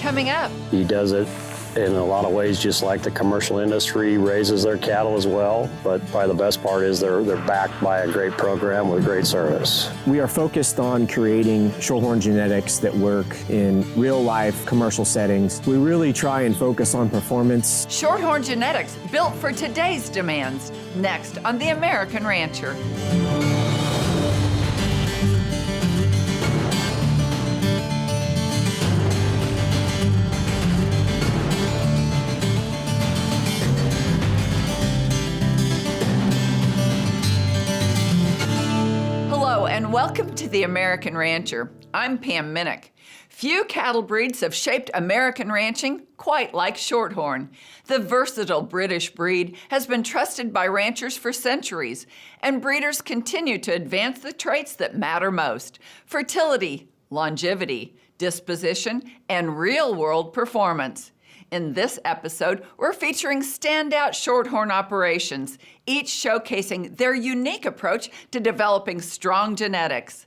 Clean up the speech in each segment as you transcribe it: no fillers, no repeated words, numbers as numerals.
coming up. He does it in a lot of ways just like the commercial industry raises their cattle as well, but probably the best part is they're backed by a great program with great service. We are focused on creating Shorthorn genetics that work in real-life commercial settings. We really try and focus on performance. Shorthorn genetics built for today's demands. Next on The American Rancher. And welcome to The American Rancher. I'm Pam Minnick. Few cattle breeds have shaped American ranching quite like Shorthorn. The versatile British breed has been trusted by ranchers for centuries, and breeders continue to advance the traits that matter most: fertility, longevity, disposition, and real-world performance. In this episode, we're featuring standout Shorthorn operations, each showcasing their unique approach to developing strong genetics.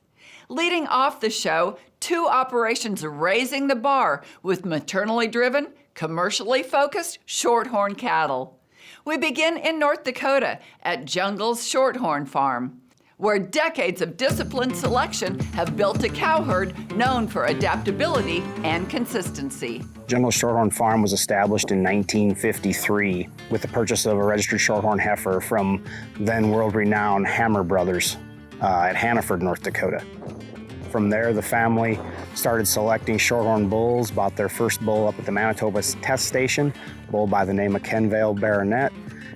Leading off the show, two operations raising the bar with maternally driven, commercially focused Shorthorn cattle. We begin in North Dakota at Jungle's Shorthorn Farm, where decades of disciplined selection have built a cow herd known for adaptability and consistency. Jungle Shorthorn Farm was established in 1953 with the purchase of a registered Shorthorn heifer from then world-renowned Hammer Brothers at Hannaford, North Dakota. From there, the family started selecting Shorthorn bulls, bought their first bull up at the Manitoba test station, a bull by the name of Kenvale Baronet.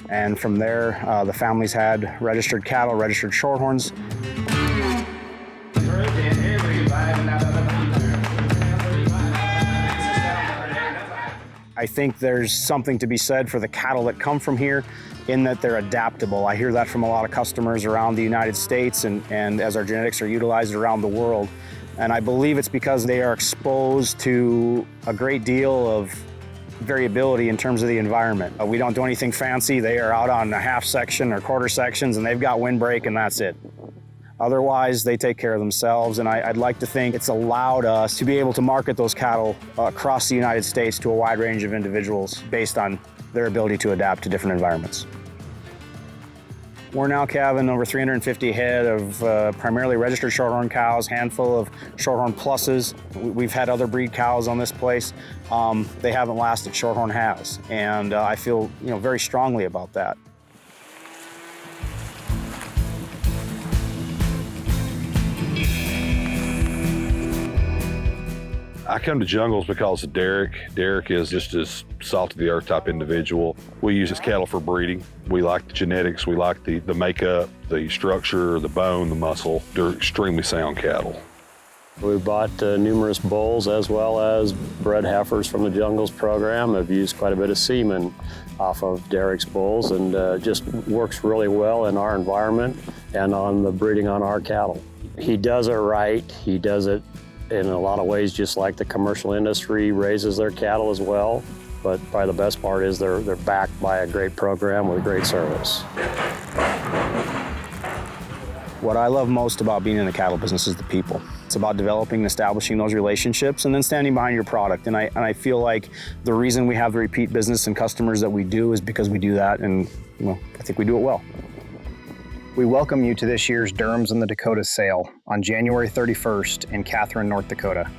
And from there, the families had registered cattle, registered Shorthorns. I think there's something to be said for the cattle that come from here in that they're adaptable. I hear that from a lot of customers around the United States and as our genetics are utilized around the world. And I believe it's because they are exposed to a great deal of variability in terms of the environment. We don't do anything fancy. They are out on a half section or quarter sections and they've got windbreak and that's it. Otherwise, they take care of themselves, and I'd like to think it's allowed us to be able to market those cattle across the United States to a wide range of individuals based on their ability to adapt to different environments. We're now calving over 350 head of primarily registered Shorthorn cows, handful of Shorthorn pluses. We've had other breed cows on this place. They haven't lasted, Shorthorn has, and I feel very strongly about that. I come to Jungles because of Derek. Derek is just a salt-of-the-earth type individual. We use his cattle for breeding. We like the genetics, we like the makeup, the structure, the bone, the muscle. They're extremely sound cattle. We bought numerous bulls as well as bred heifers from the Jungles program. I've used quite a bit of semen off of Derek's bulls, and just works really well in our environment and on the breeding on our cattle. He does it right. He does it in a lot of ways just like the commercial industry raises their cattle as well, but probably the best part is they're backed by a great program with great service. What I love most about being in the cattle business is the people. It's about developing and establishing those relationships and then standing behind your product. And I feel like the reason we have the repeat business and customers that we do is because we do that, and I think we do it well. We welcome you to this year's Durhams in the Dakotas sale on January 31st in Catherine, North Dakota,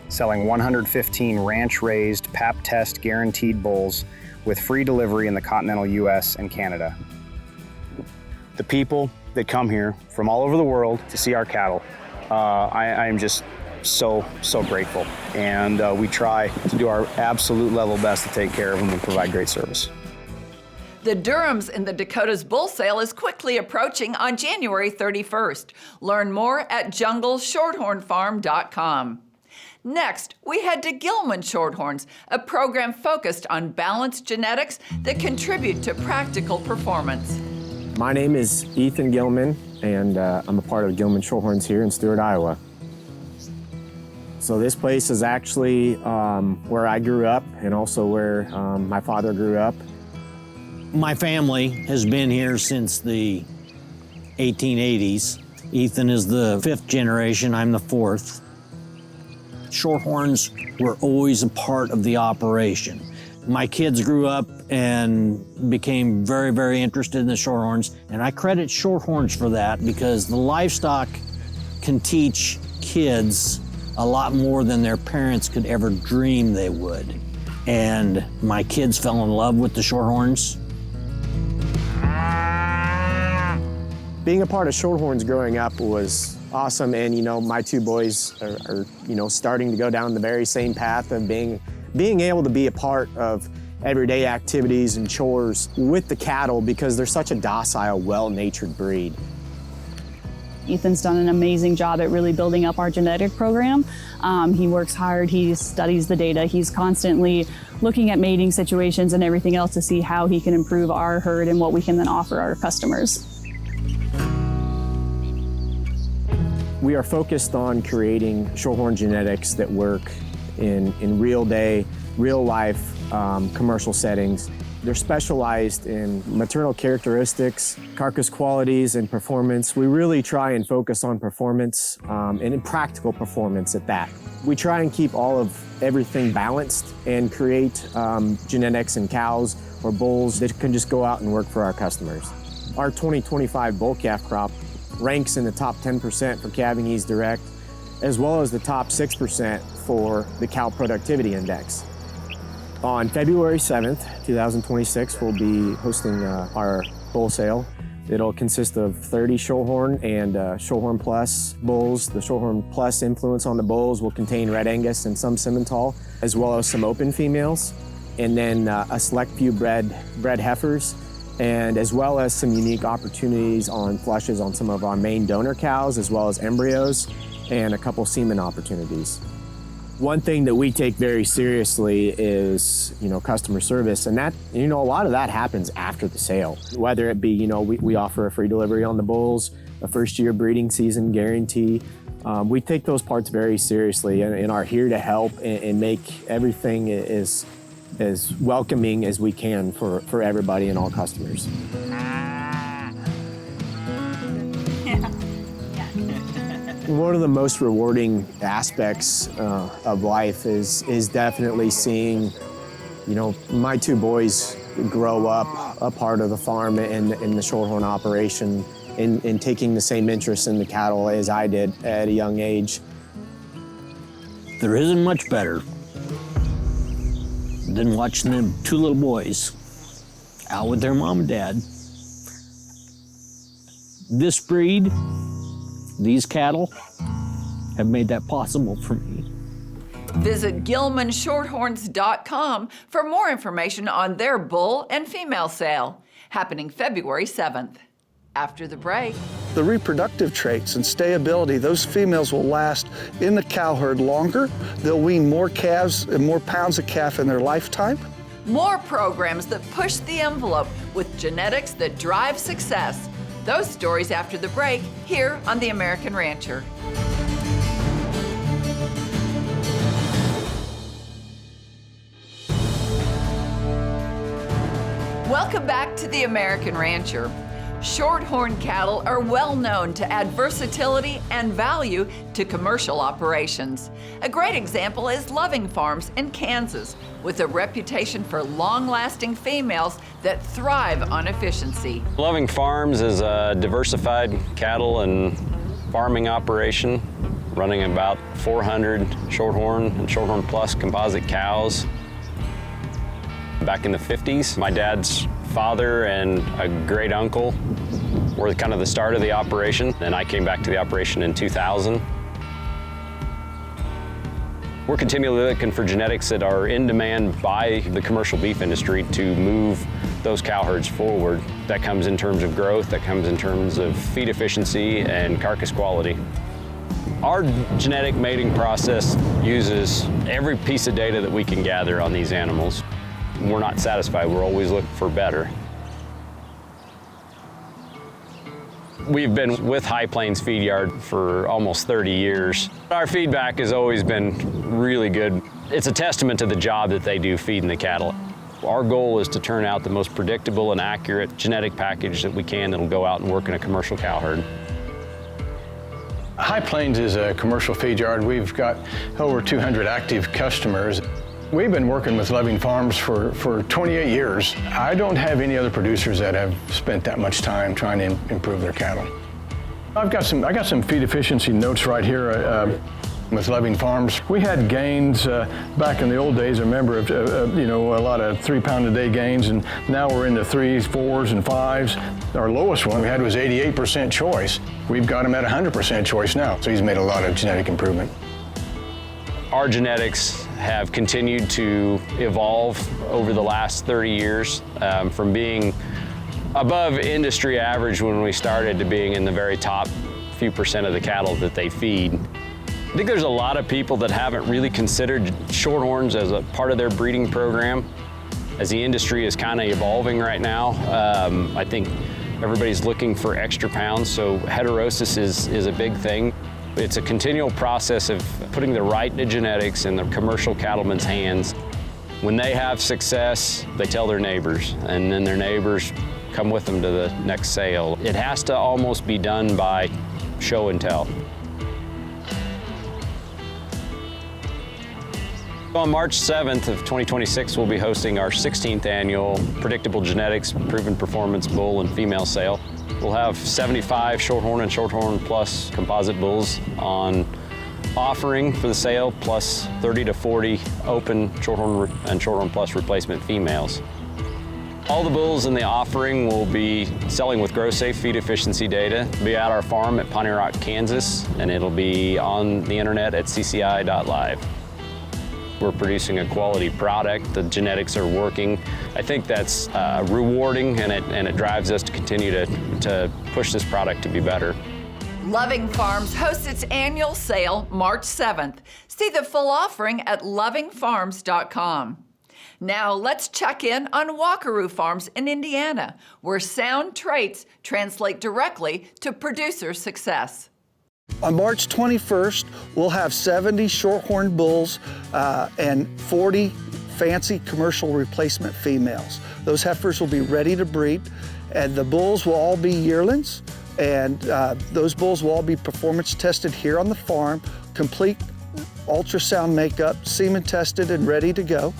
selling 115 ranch-raised, pap test guaranteed bulls with free delivery in the continental U.S. and Canada. The people that come here from all over the world to see our cattle, I am just so grateful. And we try to do our absolute level best to take care of them and provide great service. The Durhams in the Dakotas bull sale is quickly approaching on January 31st. Learn more at jungleshorthornfarm.com. Next, we head to Gilman Shorthorns, a program focused on balanced genetics that contribute to practical performance. My name is Ethan Gilman, and I'm a part of Gilman Shorthorns here in Stewart, Iowa. So this place is actually where I grew up and also where my father grew up. My family has been here since the 1880s. Ethan is the fifth generation, I'm the fourth. Shorthorns were always a part of the operation. My kids grew up and became very, very interested in the Shorthorns, and I credit Shorthorns for that because the livestock can teach kids a lot more than their parents could ever dream they would. And my kids fell in love with the Shorthorns. Being a part of Shorthorns growing up was awesome, and my two boys are starting to go down the very same path of being able to be a part of everyday activities and chores with the cattle because they're such a docile, well-natured breed. Ethan's done an amazing job at really building up our genetic program. He works hard, he studies the data, he's constantly looking at mating situations and everything else to see how he can improve our herd and what we can then offer our customers. We are focused on creating Shorthorn genetics that work in real day, real life commercial settings. They're specialized in maternal characteristics, carcass qualities, and performance. We really try and focus on performance and in practical performance at that. We try and keep all of everything balanced and create genetics in cows or bulls that can just go out and work for our customers. Our 2025 bull calf crop ranks in the top 10% for calving ease direct, as well as the top 6% for the cow productivity index. On February 7th, 2026, we'll be hosting our bull sale. It'll consist of 30 Shorthorn and Shorthorn Plus bulls. The Shorthorn Plus influence on the bulls will contain Red Angus and some Simmental, as well as some open females, and then a select few bred heifers, and as well as some unique opportunities on flushes on some of our main donor cows, as well as embryos, and a couple semen opportunities. One thing that we take very seriously is, customer service, and that, a lot of that happens after the sale. Whether it be, we offer a free delivery on the bulls, a first-year breeding season guarantee. We take those parts very seriously and are here to help and make everything as welcoming as we can for everybody and all customers. One of the most rewarding aspects of life is definitely seeing, my two boys grow up a part of the farm and the Shorthorn operation and taking the same interest in the cattle as I did at a young age. There isn't much better than watching them two little boys out with their mom and dad. This breed, these cattle, have made that possible for me. Visit GilmanShorthorns.com for more information on their bull and female sale, happening February 7th. After the break. The reproductive traits and stayability, those females will last in the cow herd longer. They'll wean more calves and more pounds of calf in their lifetime. More programs that push the envelope with genetics that drive success. Those stories after the break here on The American Rancher. Welcome back to The American Rancher. Shorthorn cattle are well known to add versatility and value to commercial operations. A great example is Loving Farms in Kansas, with a reputation for long-lasting females that thrive on efficiency. Loving Farms is a diversified cattle and farming operation, running about 400 Shorthorn and Shorthorn Plus composite cows. Back in the 50s, my dad's father and a great uncle were kind of the start of the operation, and I came back to the operation in 2000. We're continually looking for genetics that are in demand by the commercial beef industry to move those cow herds forward. That comes in terms of growth, that comes in terms of feed efficiency and carcass quality. Our genetic mating process uses every piece of data that we can gather on these animals. We're not satisfied, we're always looking for better. We've been with High Plains Feed Yard for almost 30 years. Our feedback has always been really good. It's a testament to the job that they do feeding the cattle. Our goal is to turn out the most predictable and accurate genetic package that we can that'll go out and work in a commercial cow herd. High Plains is a commercial feed yard. We've got over 200 active customers. We've been working with Loving Farms for 28 years. I don't have any other producers that have spent that much time trying to improve their cattle. I got some feed efficiency notes right here with Loving Farms. We had gains back in the old days. I remember, a lot of 3 pound a day gains, and now we're in the 3s, 4s, and 5s. Our lowest one we had was 88% choice. We've got him at 100% choice now, so he's made a lot of genetic improvement. Our genetics have continued to evolve over the last 30 years, from being above industry average when we started to being in the very top few percent of the cattle that they feed. I think there's a lot of people that haven't really considered Shorthorns as a part of their breeding program. As the industry is kind of evolving right now, I think everybody's looking for extra pounds, so heterosis is a big thing. It's a continual process of putting the right genetics in the commercial cattleman's hands. When they have success, they tell their neighbors, and then their neighbors come with them to the next sale. It has to almost be done by show and tell. On March 7th of 2026, we'll be hosting our 16th annual Predictable Genetics Proven Performance Bull and Female Sale. We'll have 75 Shorthorn and Shorthorn Plus composite bulls on offering for the sale, plus 30 to 40 open Shorthorn and Shorthorn Plus replacement females. All the bulls in the offering will be selling with grow-safe feed efficiency data. It'll be at our farm at Pawnee Rock, Kansas, and it'll be on the internet at cci.live. We're producing a quality product. The genetics are working. I think that's rewarding, and it drives us to continue to push this product to be better. Loving Farms hosts its annual sale March 7th. See the full offering at lovingfarms.com. Now let's check in on Walkaroo Farms in Indiana, where sound traits translate directly to producer success. On March 21st, we'll have 70 Shorthorn bulls and 40 fancy commercial replacement females. Those heifers will be ready to breed, and the bulls will all be yearlings, and those bulls will all be performance tested here on the farm, complete ultrasound makeup, semen tested and ready to go.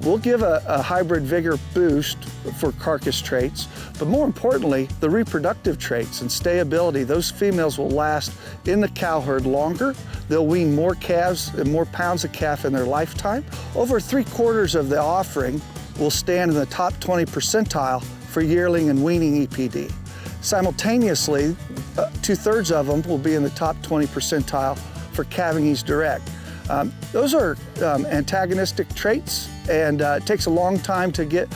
We'll give a hybrid vigor boost for carcass traits, but more importantly, the reproductive traits and stayability. Those females will last in the cow herd longer. They'll wean more calves and more pounds of calf in their lifetime. Over 3/4 of the offering will stand in the top 20 percentile for yearling and weaning EPD. Simultaneously, 2/3 of them will be in the top 20 percentile for calving ease direct. Those are antagonistic traits, and it takes a long time to get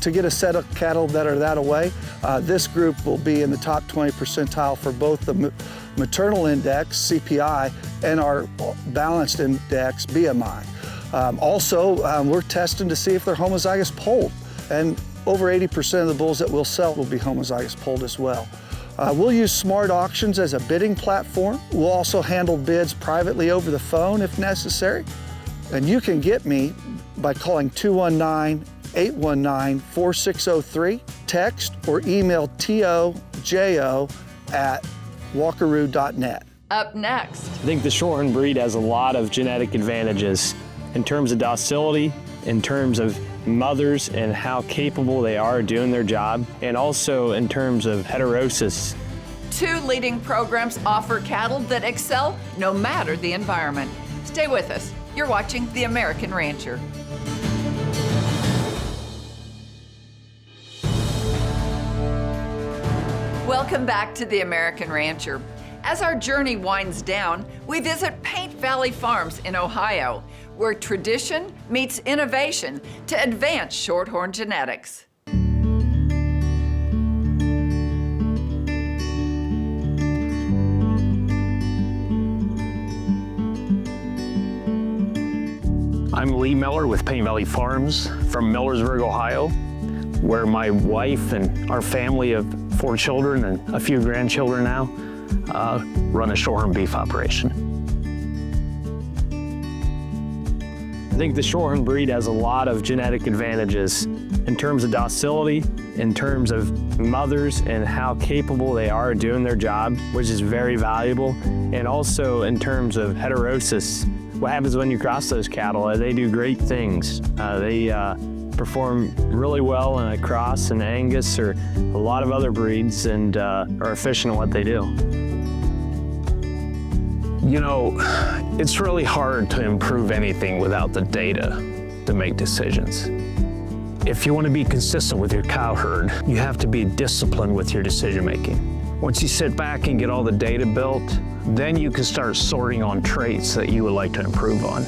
a set of cattle that are that away. This group will be in the top 20 percentile for both the maternal index, CPI, and our balanced index, BMI. We're testing to see if they're homozygous polled, and over 80% of the bulls that we'll sell will be homozygous polled as well. We'll use smart auctions as a bidding platform. We'll also handle bids privately over the phone if necessary. And you can get me by calling 219-819-4603, text or email tojo@walkaroo.net. Up next. I think the Shorthorn breed has a lot of genetic advantages in terms of docility, in terms of mothers and how capable they are doing their job, and also in terms of heterosis. 2 leading programs offer cattle that excel no matter the environment. Stay with us. You're watching The American Rancher. Welcome back to The American Rancher. As our journey winds down, we visit Paint Valley Farms in Ohio, where tradition meets innovation to advance Shorthorn genetics. I'm Lee Miller with Paint Valley Farms from Millersburg, Ohio, where my wife and our family of 4 children and a few grandchildren now run a Shorthorn beef operation. I think the Shorthorn breed has a lot of genetic advantages in terms of docility, in terms of mothers and how capable they are of doing their job, which is very valuable, and also in terms of heterosis. What happens when you cross those cattle? They do great things. They perform really well in a cross and Angus or a lot of other breeds and are efficient at what they do. You know, it's really hard to improve anything without the data to make decisions. If you want to be consistent with your cow herd, you have to be disciplined with your decision making. Once you sit back and get all the data built, then you can start sorting on traits that you would like to improve on.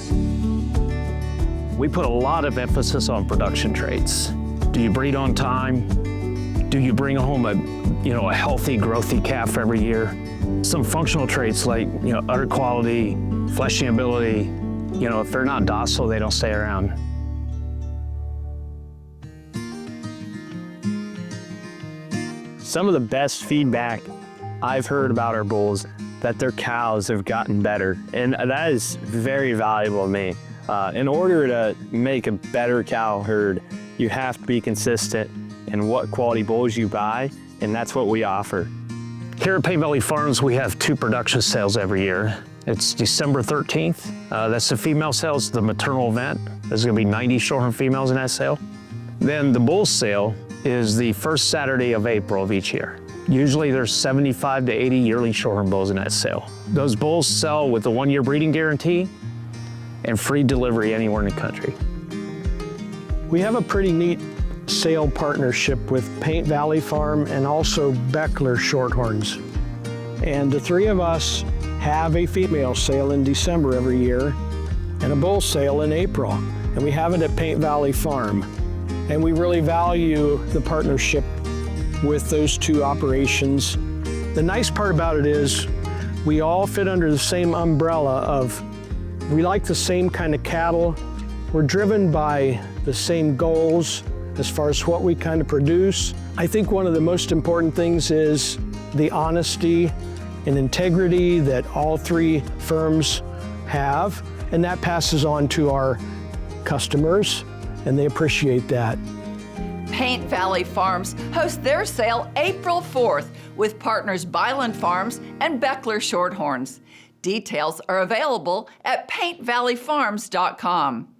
We put a lot of emphasis on production traits. Do you breed on time? Do you bring home a healthy, growthy calf every year? Some functional traits like, udder quality, fleshing ability, if they're not docile, they don't stay around. Some of the best feedback I've heard about our bulls that their cows have gotten better, and that is very valuable to me. In order to make a better cow herd, you have to be consistent in what quality bulls you buy, and that's what we offer. Here at Paint Valley Farms, we have 2 production sales every year. It's December 13th. That's the female sales, the maternal event. There's gonna be 90 Shorthorn females in that sale. Then the bull sale is the first Saturday of April of each year. Usually there's 75 to 80 yearling Shorthorn bulls in that sale. Those bulls sell with a 1-year breeding guarantee and free delivery anywhere in the country. We have a pretty neat sale partnership with Paint Valley Farm and also Beckler Shorthorns. And the 3 of us have a female sale in December every year and a bull sale in April. And we have it at Paint Valley Farm. And we really value the partnership with those 2 operations. The nice part about it is we all fit under the same umbrella of we like the same kind of cattle. We're driven by the same goals as far as what we kind of produce. I think one of the most important things is the honesty and integrity that all 3 firms have, and that passes on to our customers, and they appreciate that. Paint Valley Farms hosts their sale April 4th with partners Byland Farms and Beckler Shorthorns. Details are available at paintvalleyfarms.com.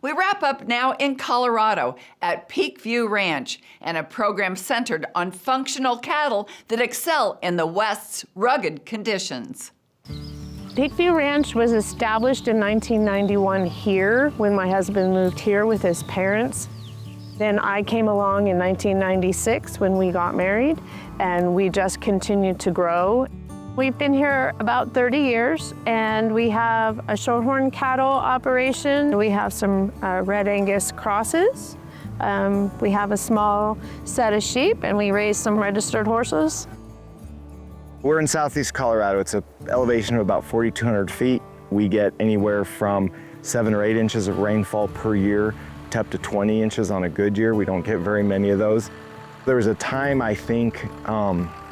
We wrap up now in Colorado at Peakview Ranch and a program centered on functional cattle that excel in the West's rugged conditions. Peakview Ranch was established in 1991 here when my husband moved here with his parents. Then I came along in 1996 when we got married, and we just continued to grow. We've been here about 30 years, and we have a Shorthorn cattle operation. We have some Red Angus crosses. We have a small set of sheep, and we raise some registered horses. We're in southeast Colorado. It's an elevation of about 4,200 feet. We get anywhere from 7 or 8 inches of rainfall per year to up to 20 inches on a good year. We don't get very many of those. There was a time I think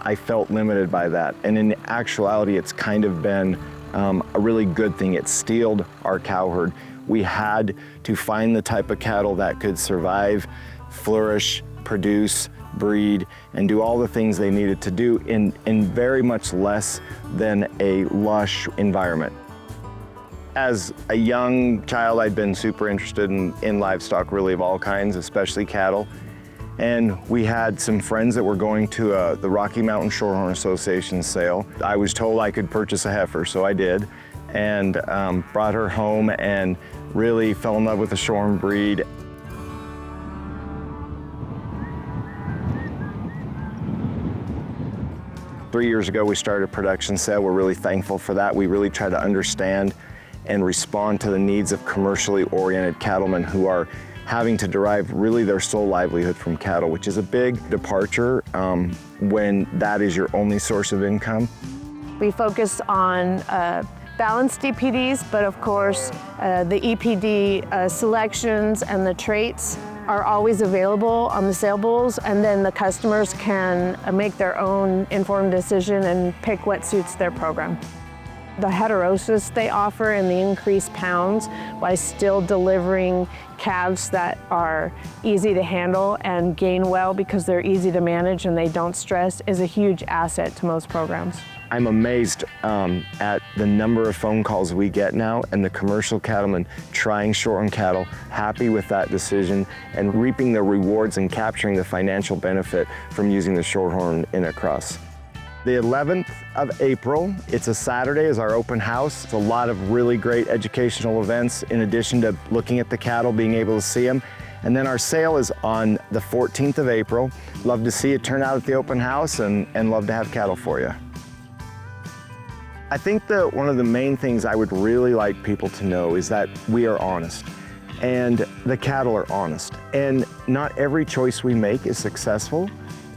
I felt limited by that, and in actuality it's kind of been a really good thing. It steeled our cow herd. We had to find the type of cattle that could survive, flourish, produce, breed, and do all the things they needed to do in very much less than a lush environment. As a young child, I'd been super interested in livestock, really of all kinds, especially cattle. And we had some friends that were going to the Rocky Mountain Shorthorn Association sale. I was told I could purchase a heifer, so I did, and brought her home and really fell in love with the Shorthorn breed. Three years ago, we started a production sale. We're really thankful for that. We really try to understand and respond to the needs of commercially oriented cattlemen who are having to derive really their sole livelihood from cattle, which is a big departure when that is your only source of income. We focus on balanced EPDs, but of course the EPD selections and the traits are always available on the sale bulls, and then the customers can make their own informed decision and pick what suits their program. The heterosis they offer and the increased pounds while still delivering calves that are easy to handle and gain well because they're easy to manage and they don't stress is a huge asset to most programs. I'm amazed at the number of phone calls we get now and the commercial cattlemen trying Shorthorn cattle, happy with that decision and reaping the rewards and capturing the financial benefit from using the Shorthorn in a cross. The 11th of April, it's a Saturday, is our open house. It's a lot of really great educational events in addition to looking at the cattle, being able to see them. And then our sale is on the 14th of April. Love to see you turn out at the open house and love to have cattle for you. I think that one of the main things I would really like people to know is that we are honest and the cattle are honest. And not every choice we make is successful,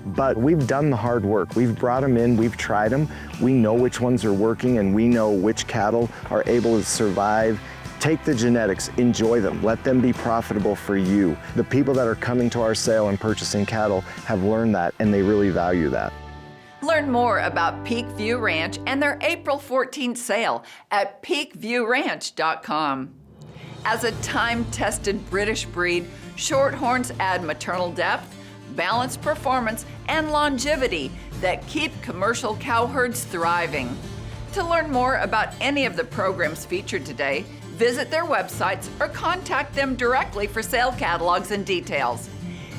but we've done the hard work. We've brought them in, we've tried them. We know which ones are working and we know which cattle are able to survive. Take the genetics, enjoy them, let them be profitable for you. The people that are coming to our sale and purchasing cattle have learned that and they really value that. Learn more about Peak View Ranch and their April 14th sale at peakviewranch.com. As a time-tested British breed, Shorthorns add maternal depth, balanced performance, and longevity that keep commercial cow herds thriving. To learn more about any of the programs featured today, visit their websites or contact them directly for sale catalogs and details.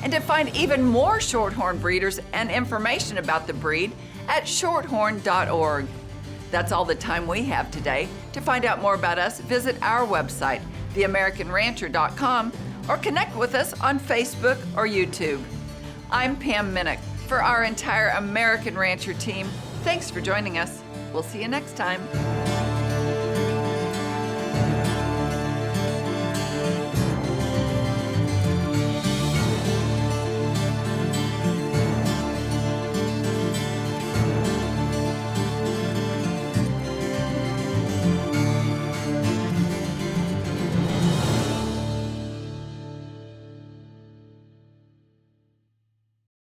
And to find even more Shorthorn breeders and information about the breed at shorthorn.org. That's all the time we have today. To find out more about us, visit our website, theamericanrancher.com, or connect with us on Facebook or YouTube. I'm Pam Minnick. For our entire American Rancher team, thanks for joining us. We'll see you next time.